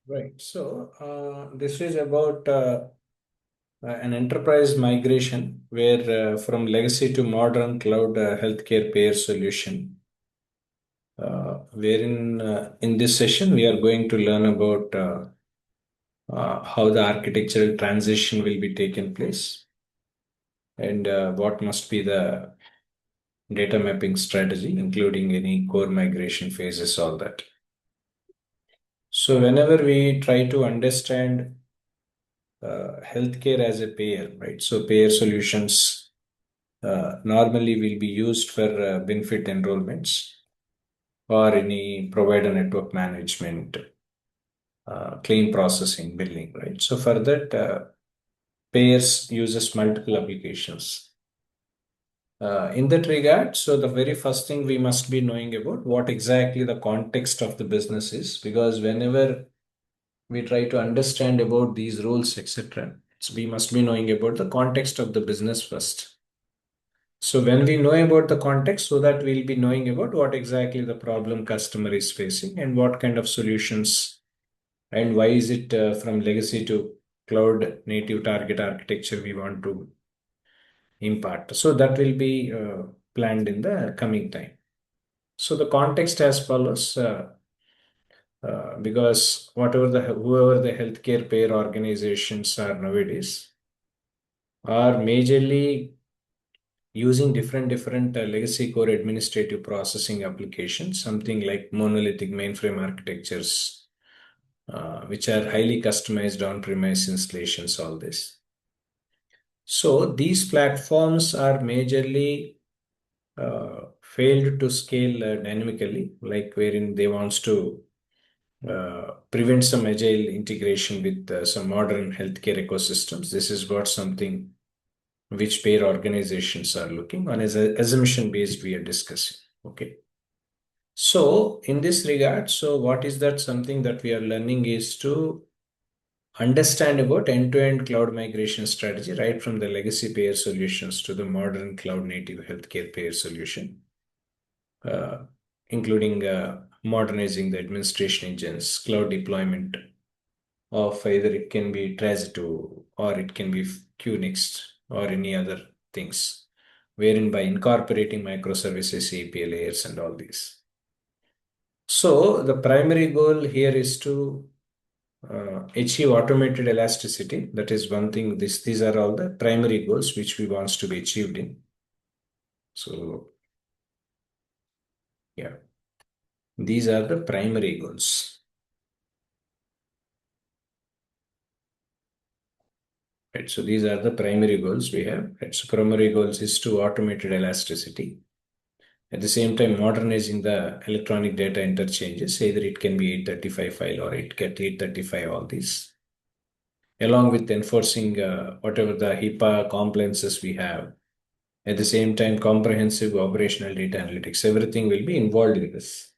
Right. So this is about an enterprise migration where from legacy to modern cloud healthcare payer solution. Wherein in this session we are going to learn about how the architectural transition will be taken place and what must be the data mapping strategy, including any core migration phases, all that. So whenever we try to understand healthcare as a payer, right? So payer solutions normally will be used for benefit enrollments or any provider network management, claim processing, billing, right? So for that, payers uses multiple applications. In that regard, so the very first thing we must be knowing about what exactly the context of the business is, because whenever we try to understand about these rules, etc., we must be knowing about the context of the business first. So when we know about the context, so that we'll be knowing about what exactly the problem customer is facing and what kind of solutions and why is it from legacy to cloud native target architecture we want to impart. So that will be planned in the coming time. So the context as follows, because whoever the healthcare payer organizations are nowadays are majorly using different legacy core administrative processing applications, something like monolithic mainframe architectures, which are highly customized on-premise installations, all this. So these platforms are majorly failed to scale dynamically, like wherein they wants to prevent some agile integration with some modern healthcare ecosystems. This is what something which pair organizations are looking on as a assumption based we are discussing. Okay. So in this regard, so what is that something that we are learning is to understand about end-to-end cloud migration strategy, right from the legacy payer solutions to the modern cloud native healthcare payer solution, uh, including modernizing the administration engines, cloud deployment of either it can be Traz2 or it can be QNext or any other things, wherein by incorporating microservices, API layers, and all these. So the primary goal here is to achieve automated elasticity. That is one thing. These are all the primary goals which we wants to be achieved in. So yeah, these are the primary goals. Right. So these are the primary goals we have. Right. So primary goals is to automated elasticity. At the same time, modernizing the electronic data interchanges, either it can be 835 file or it get 835, all these, along with enforcing whatever the HIPAA compliances we have. At the same time, comprehensive operational data analytics, everything will be involved in this.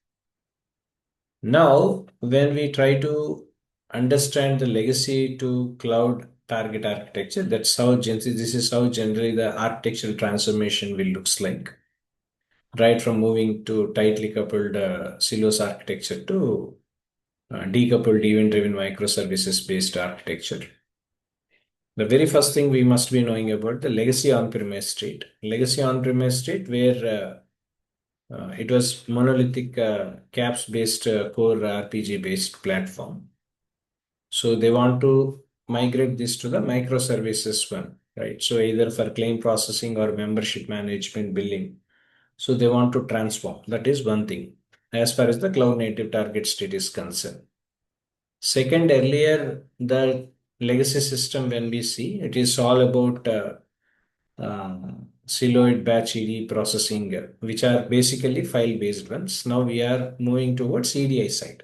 Now, when we try to understand the legacy to cloud target architecture, this is how generally the architectural transformation will looks like, right from moving to tightly coupled silos architecture to decoupled event-driven microservices-based architecture. The very first thing we must be knowing about the legacy on-premise state. Legacy on-premise state where it was monolithic caps-based core RPG-based platform. So they want to migrate this to the microservices one, right? So either for claim processing or membership management billing. So they want to transform. That is one thing as far as the cloud native target state is concerned. Second, earlier the legacy system when we see it is all about uh, siloed batch ED processing, which are basically file-based ones. Now we are moving towards EDI side.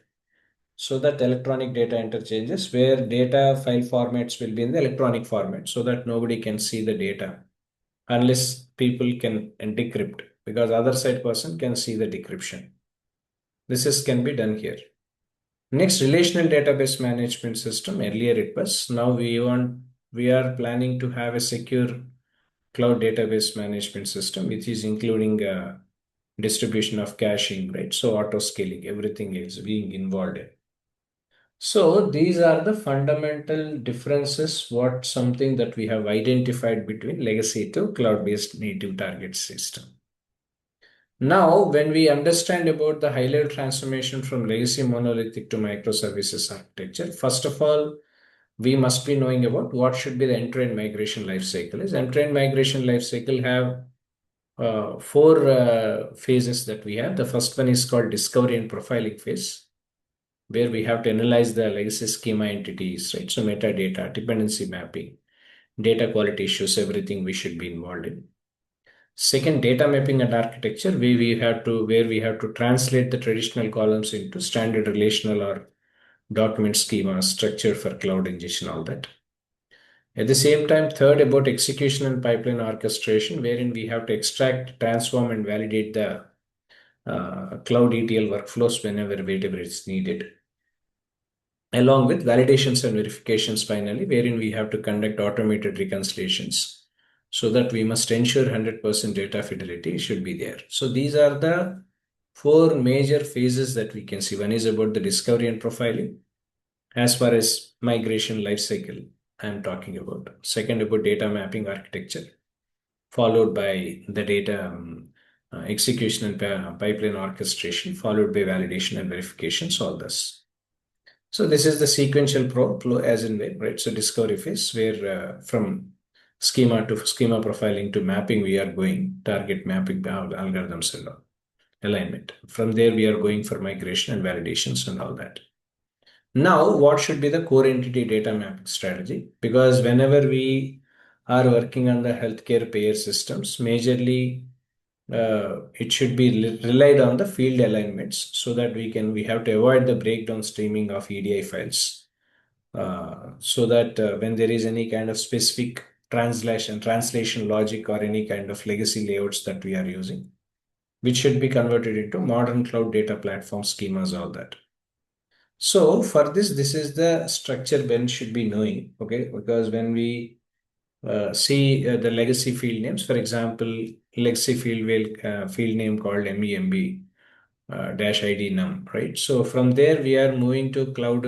So that electronic data interchanges where data file formats will be in the electronic format so that nobody can see the data unless people can decrypt because other side person can see the decryption. This is can be done here. Next, relational database management system. Earlier it was. Now we are planning to have a secure cloud database management system, which is including distribution of caching, right? So auto scaling, everything is being involved in. So these are the fundamental differences, what something that we have identified between legacy to cloud-based native target system. Now, when we understand about the high-level transformation from legacy monolithic to microservices architecture, first of all, we must be knowing about what should be the end-to-end migration lifecycle. Is end-to-end migration lifecycle have four phases that we have. The first one is called discovery and profiling phase, where we have to analyze the legacy schema entities, right? So metadata, dependency mapping, data quality issues, everything we should be involved in. Second, data mapping and architecture, where we have to translate the traditional columns into standard relational or document schema structure for cloud ingestion, all that. At the same time, third, about execution and pipeline orchestration, wherein we have to extract, transform, and validate the cloud ETL workflows whenever it's needed, along with validations and verifications finally, wherein we have to conduct automated reconciliations so that we must ensure 100% data fidelity should be there. So these are the four major phases that we can see. One is about the discovery and profiling as far as migration lifecycle I'm talking about. Second, about data mapping architecture, followed by the data execution and pipeline orchestration, followed by validation and verifications, all this. So this is the sequential flow as in way, right? So discovery phase where from schema to schema profiling to mapping, we are going target mapping algorithms and all, alignment. From there, we are going for migration and validations and all that. Now, what should be the core entity data mapping strategy? Because whenever we are working on the healthcare payer systems, majorly it should be relied on the field alignments so that we have to avoid the breakdown streaming of EDI files. So that when there is any kind of specific translation logic or any kind of legacy layouts that we are using, which should be converted into modern cloud data platform schemas, all that. So for this is the structure Ben should be knowing, okay? Because when we see the legacy field names, for example, legacy field name called MEMB dash ID num, right? So from there we are moving to cloud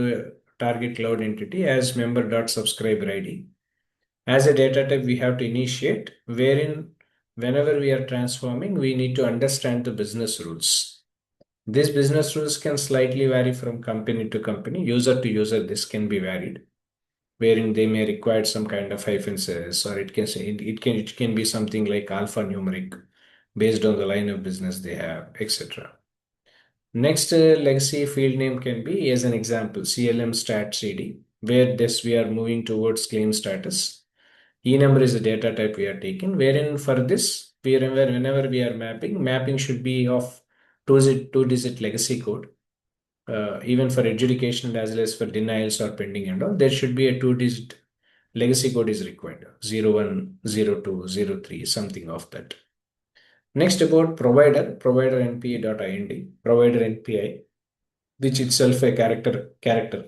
target cloud entity as member dot subscriber ID. As a data type, we have to initiate, wherein whenever we are transforming, we need to understand the business rules. These business rules can slightly vary from company to company, user to user. This can be varied, wherein they may require some kind of hyphensis, or it can be something like alphanumeric based on the line of business they have, etc. Next legacy field name can be, as an example, CLM stat CD, where this we are moving towards claim status. E number is the data type we are taking, wherein for this, whenever we are mapping should be of two-digit legacy code. Even for adjudication as well as for denials or pending and all, there should be a two-digit legacy code is required, 01, 02, 03, something of that. Next, about provider npa.ind, provider npi, which itself a character.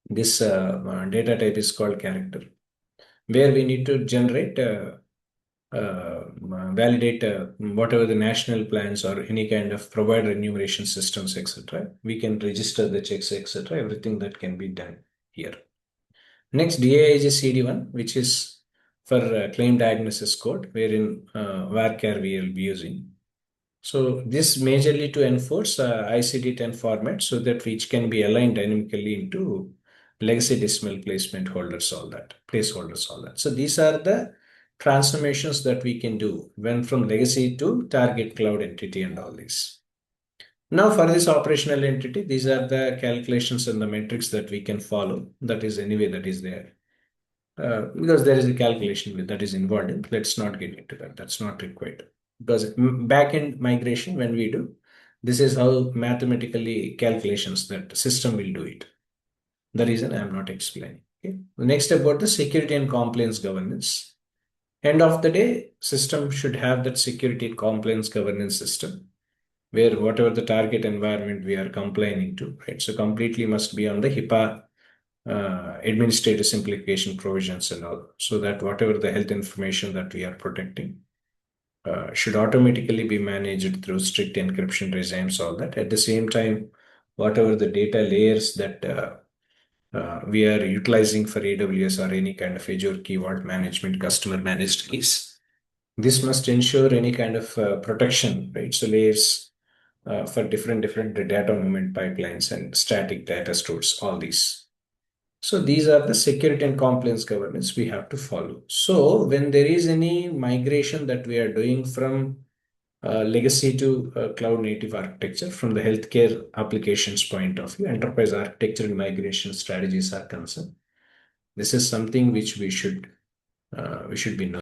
This data type is called character, where we need to generate, validate whatever the national plans or any kind of provider enumeration systems, etc. We can register the checks, etc. Everything that can be done here. Next, DAIG CD1, which is for claim diagnosis code, wherein varchar we will be using. So this majorly to enforce ICD-10 format so that which can be aligned dynamically into legacy decimal placement holders, all that, placeholders, all that. So these are the transformations that we can do when from legacy to target cloud entity and all this. Now for this operational entity, these are the calculations and the metrics that we can follow. That is anyway that is there. Because there is a calculation that is involved in. Let's not get into that. That's not required. Because backend migration, when we do, this is how mathematically calculations that system will do it. The reason I am not explaining. Okay. Next, about the security and compliance governance. End of the day, system should have that security and compliance governance system where whatever the target environment we are complying to, right? So completely must be on the HIPAA administrative simplification provisions and all, so that whatever the health information that we are protecting should automatically be managed through strict encryption regimes, all that. At the same time, whatever the data layers that we are utilizing for AWS or any kind of Azure Key Vault Management, customer managed keys. This must ensure any kind of protection, right? So layers for different data movement pipelines and static data stores, all these. So these are the security and compliance governance we have to follow. So when there is any migration that we are doing from legacy to cloud native architecture from the healthcare applications point of view, enterprise architecture and migration strategies are concerned. This is something which we should be knowing.